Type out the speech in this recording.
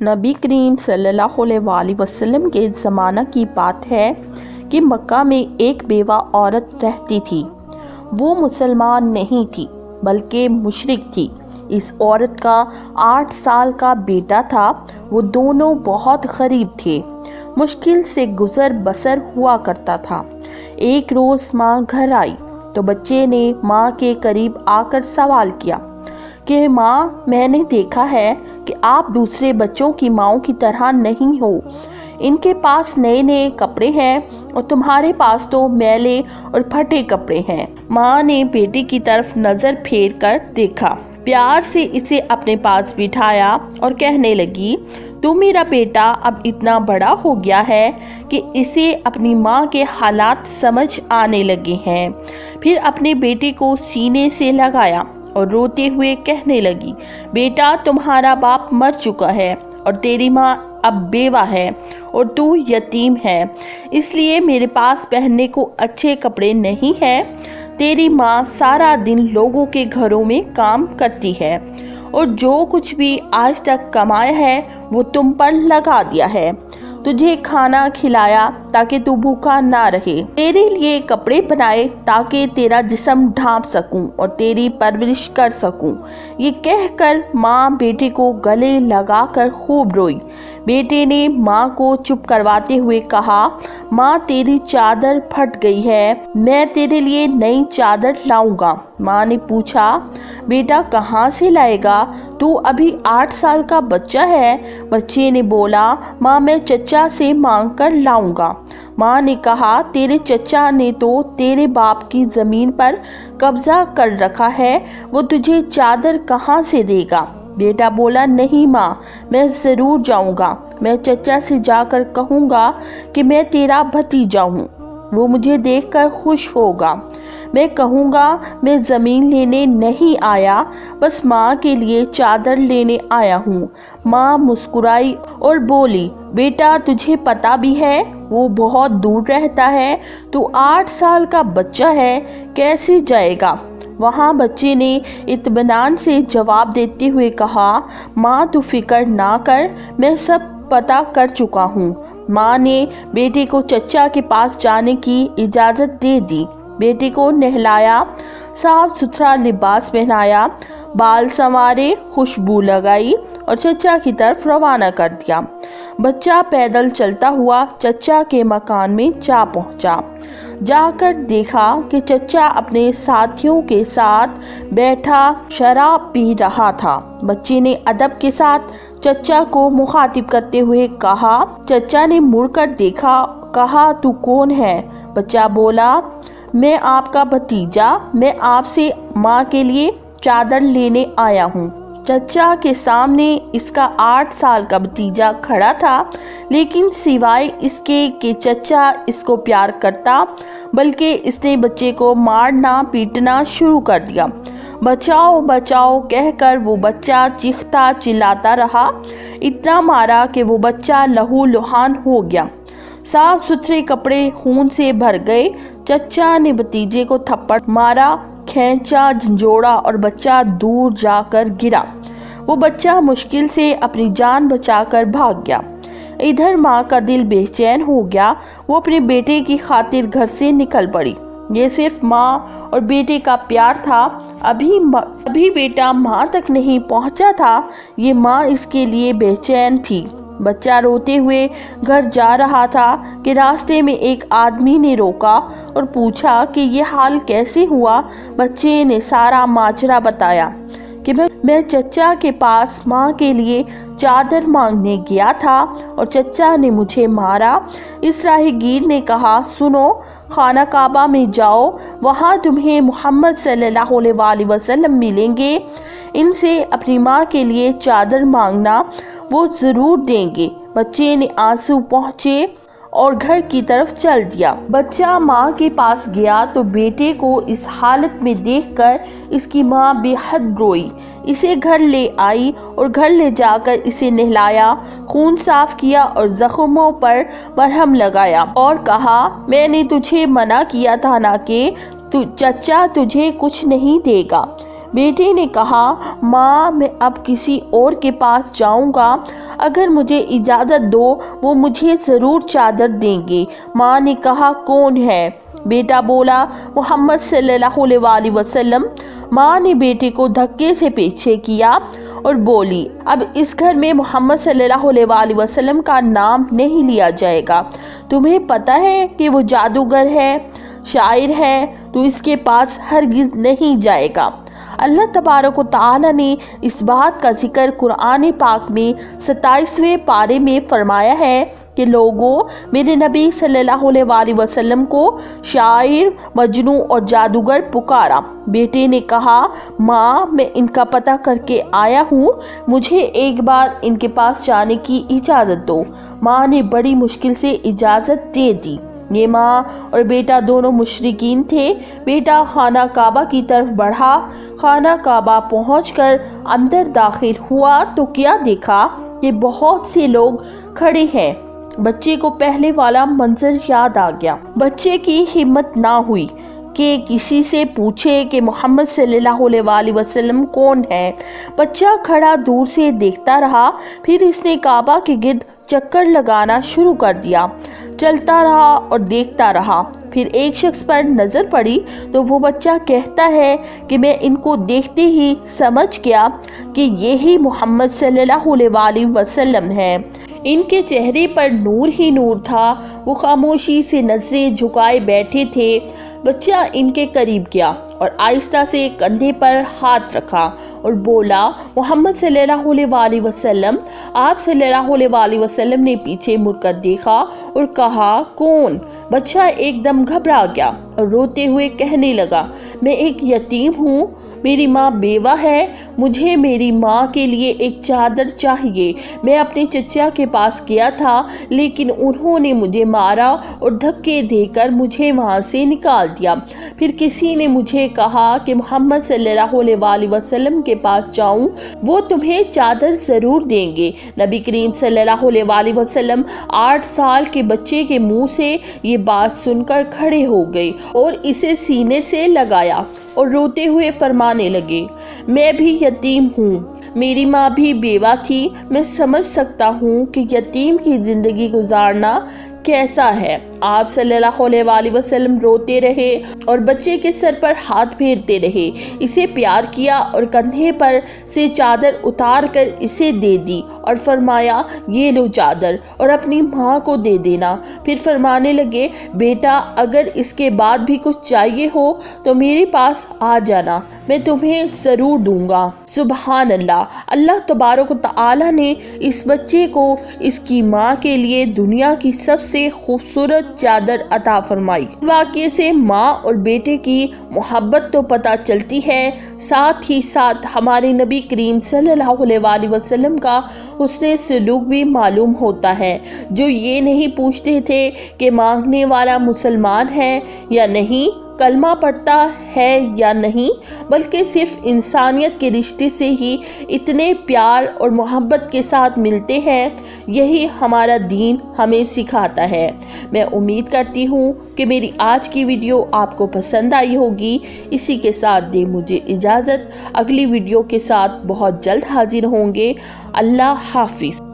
नबी करीम सल्लल्लाहु अलैहि वसल्लम के ज़माना की बात है कि मक्का में एक बेवा औरत रहती थी। वो मुसलमान नहीं थी बल्कि मुशरिक थी। इस औरत का 8 साल का बेटा था। वो दोनों बहुत गरीब थे, मुश्किल से गुजर बसर हुआ करता था। एक रोज़ माँ घर आई तो बच्चे ने माँ के करीब आकर सवाल किया कि माँ, मैंने देखा है कि आप दूसरे बच्चों की माँओं की तरह नहीं हो। इनके पास नए नए कपड़े हैं और तुम्हारे पास तो मैले और फटे कपड़े हैं। माँ ने बेटी की तरफ नज़र फेर कर देखा, प्यार से इसे अपने पास बिठाया और कहने लगी, तू मेरा बेटा अब इतना बड़ा हो गया है कि इसे अपनी माँ के हालात समझ आने लगे हैं। फिर अपने बेटे को सीने से लगाया और रोते हुए कहने लगी, बेटा, तुम्हारा बाप मर चुका है और तेरी माँ अब बेवा है और तू यतीम है, इसलिए मेरे पास पहनने को अच्छे कपड़े नहीं है। तेरी माँ सारा दिन लोगों के घरों में काम करती है और जो कुछ भी आज तक कमाया है वो तुम पर लगा दिया है। तुझे खाना खिलाया ताकि तू भूखा ना रहे, तेरे लिए कपड़े बनाए ताकि तेरा जिस्म ढांप सकूं और तेरी परवरिश कर सकूं। ये कहकर माँ बेटे को गले लगाकर खूब रोई। बेटे ने माँ को चुप करवाते हुए कहा, माँ, तेरी चादर फट गई है, मैं तेरे लिए नई चादर लाऊंगा। माँ ने पूछा, बेटा कहाँ से लाएगा, तू अभी 8 साल का बच्चा है। बच्चे ने बोला, माँ, मैं चचा से मांग कर लाऊंगा। माँ ने कहा, तेरे चचा ने तो तेरे बाप की ज़मीन पर कब्जा कर रखा है, वो तुझे चादर कहाँ से देगा। बेटा बोला, नहीं माँ, मैं ज़रूर जाऊंगा। मैं चचा से जाकर कहूँगा कि मैं तेरा भतीजा हूँ, वो मुझे देखकर खुश होगा। मैं कहूँगा मैं ज़मीन लेने नहीं आया, बस माँ के लिए चादर लेने आया हूँ। माँ मुस्कुराई और बोली, बेटा, तुझे पता भी है वो बहुत दूर रहता है, तू 8 साल का बच्चा है, कैसे जाएगा वहाँ। बच्चे ने इत्मीनान से जवाब देते हुए कहा, माँ, तू फिक्र ना कर, मैं सब पता कर चुका हूँ। माँ ने बेटे को चचा के पास जाने की इजाज़त दे दी। बेटे को नहलाया, साफ सुथरा लिबास पहनाया, बाल संवारे, खुशबू लगाई और चचा की तरफ रवाना कर दिया। बच्चा पैदल चलता हुआ चचा के मकान में जा पहुंचा। जाकर देखा कि चचा अपने साथियों के साथ बैठा शराब पी रहा था। बच्चे ने अदब के साथ चचा को मुखातिब करते हुए कहा। चचा ने मुड़कर देखा, कहा, तू कौन है? बच्चा बोला, मैं आपका भतीजा, मैं आपसे माँ के लिए चादर लेने आया हूँ। चचा के सामने इसका 8 साल का भतीजा खड़ा था, लेकिन सिवाय इसके कि चचा इसको प्यार करता, बल्कि इसने बच्चे को मारना पीटना शुरू कर दिया। बचाओ बचाओ कहकर वो बच्चा चीखता चिल्लाता रहा। इतना मारा कि वो बच्चा लहू लुहान हो गया। साफ सुथरे कपड़े खून से भर गए। चचा ने भतीजे को थप्पड़ मारा, खींचा, झंझोड़ा और बच्चा दूर जाकर गिरा। वो बच्चा मुश्किल से अपनी जान बचाकर भाग गया। इधर माँ का दिल बेचैन हो गया। वो अपने बेटे की खातिर घर से निकल पड़ी। ये सिर्फ माँ और बेटे का प्यार था। अभी बेटा माँ तक नहीं पहुँचा था, ये माँ इसके लिए बेचैन थी। बच्चा रोते हुए घर जा रहा था कि रास्ते में एक आदमी ने रोका और पूछा कि ये हाल कैसे हुआ। बच्चे ने सारा माजरा बताया कि मैं चचा के पास माँ के लिए चादर मांगने गया था और चचा ने मुझे मारा। इस राहगीर ने कहा, सुनो, खाना काबा में जाओ, वहाँ तुम्हें मोहम्मद सल्लल्लाहु अलैहि वसल्लम मिलेंगे। इनसे अपनी माँ के लिए चादर मांगना, वो ज़रूर देंगे। बच्चे ने आंसू पहुँचे और घर की तरफ चल दिया। बच्चा माँ के पास गया तो बेटे को इस हालत में देखकर इसकी माँ बेहद रोई। इसे घर ले आई और घर ले जाकर इसे नहलाया, खून साफ किया और जख्मों पर मरहम लगाया और कहा, मैंने तुझे मना किया था ना कि चचा तुझे कुछ नहीं देगा। بیٹے نے کہا ماں میں اب کسی اور کے پاس جاؤں گا، اگر مجھے اجازت دو وہ مجھے ضرور چادر دیں گے۔ ماں نے کہا کون ہے؟ بیٹا بولا محمد صلی اللہ علیہ وآلہ وسلم۔ ماں نے بیٹے کو دھکے سے پیچھے کیا اور بولی اب اس گھر میں محمد صلی اللہ علیہ وآلہ وسلم کا نام نہیں لیا جائے گا۔ تمہیں پتہ ہے کہ وہ جادوگر ہے، شاعر ہے، تو اس کے پاس ہرگز نہیں جائے گا۔ اللہ تبارک و تعالی نے اس بات کا ذکر قرآن پاک میں 27ویں پارے میں فرمایا ہے کہ لوگوں میرے نبی صلی اللہ علیہ وآلہ وسلم کو شاعر، مجنون اور جادوگر پکارا۔ بیٹے نے کہا ماں میں ان کا پتہ کر کے آیا ہوں، مجھے ایک بار ان کے پاس جانے کی اجازت دو۔ ماں نے بڑی مشکل سے اجازت دے دی۔ یہ ماں اور بیٹا دونوں مشرکین تھے۔ بیٹا خانہ کعبہ کی طرف بڑھا۔ خانہ کعبہ پہنچ کر اندر داخل ہوا تو کیا دیکھا کہ بہت سے لوگ کھڑے ہیں۔ بچے کو پہلے والا منظر یاد آ گیا۔ بچے کی ہمت نہ ہوئی کہ کسی سے پوچھے کہ محمد صلی اللہ علیہ وآلہ وسلم کون ہے۔ بچہ کھڑا دور سے دیکھتا رہا، پھر اس نے کعبہ کے گرد چکر لگانا شروع کر دیا۔ چلتا رہا اور دیکھتا رہا، پھر ایک شخص پر نظر پڑی تو وہ بچہ کہتا ہے کہ میں ان کو دیکھتے ہی سمجھ گیا کہ یہی محمد صلی اللہ علیہ وآلہ وسلم ہے۔ ان کے چہرے پر نور ہی نور تھا، وہ خاموشی سے نظریں جھکائے بیٹھے تھے۔ بچہ ان کے قریب گیا اور آہستہ سے کندھے پر ہاتھ رکھا اور بولا محمد صلی اللہ علیہ وآلہ وسلم۔ آپ صلی اللہ علیہ وآلہ وسلم نے پیچھے مڑ کر دیکھا اور کہا کون؟ بچہ ایک دم گھبرا گیا اور روتے ہوئے کہنے لگا میں ایک یتیم ہوں، میری ماں بیوہ ہے، مجھے میری ماں کے لیے ایک چادر چاہیے۔ میں اپنے چچا کے پاس گیا تھا لیکن انہوں نے مجھے مارا اور دھکے دے کر مجھے وہاں سے نکال دیا۔ پھر کسی نے مجھے کہا کہ محمد صلی اللہ علیہ وآلہ وسلم کے پاس جاؤں، وہ تمہیں چادر ضرور دیں گے۔ نبی کریم صلی اللہ علیہ وآلہ وسلم 8 سال کے بچے کے منہ سے یہ بات سن کر کھڑے ہو گئے اور اسے سینے سے لگایا اور روتے ہوئے فرمانے لگے میں بھی یتیم ہوں، میری ماں بھی بیوہ تھی، میں سمجھ سکتا ہوں کہ یتیم کی زندگی گزارنا کیسا ہے۔ آپ صلی اللہ علیہ وآلہ وسلم روتے رہے اور بچے کے سر پر ہاتھ پھیرتے رہے، اسے پیار کیا اور کندھے پر سے چادر اتار کر اسے دے دی اور فرمایا یہ لو چادر اور اپنی ماں کو دے دینا۔ پھر فرمانے لگے بیٹا اگر اس کے بعد بھی کچھ چاہیے ہو تو میرے پاس آ جانا، میں تمہیں ضرور دوں گا۔ سبحان اللہ! اللہ تبارک و تعالی نے اس بچے کو اس کی ماں کے لیے دنیا کی سب سے خوبصورت چادر عطا فرمائی۔ اس واقعے سے ماں اور بیٹے کی محبت تو پتہ چلتی ہے، ساتھ ہی ساتھ ہمارے نبی کریم صلی اللہ علیہ وآلہ وسلم کا حسن سلوک بھی معلوم ہوتا ہے، جو یہ نہیں پوچھتے تھے کہ مانگنے والا مسلمان ہے یا نہیں، کلمہ پڑھتا ہے یا نہیں، بلکہ صرف انسانیت کے رشتے سے ہی اتنے پیار اور محبت کے ساتھ ملتے ہیں۔ یہی ہمارا دین ہمیں سکھاتا ہے۔ میں امید کرتی ہوں کہ میری آج کی ویڈیو آپ کو پسند آئی ہوگی۔ اسی کے ساتھ دیں مجھے اجازت، اگلی ویڈیو کے ساتھ بہت جلد حاضر ہوں گے۔ اللہ حافظ۔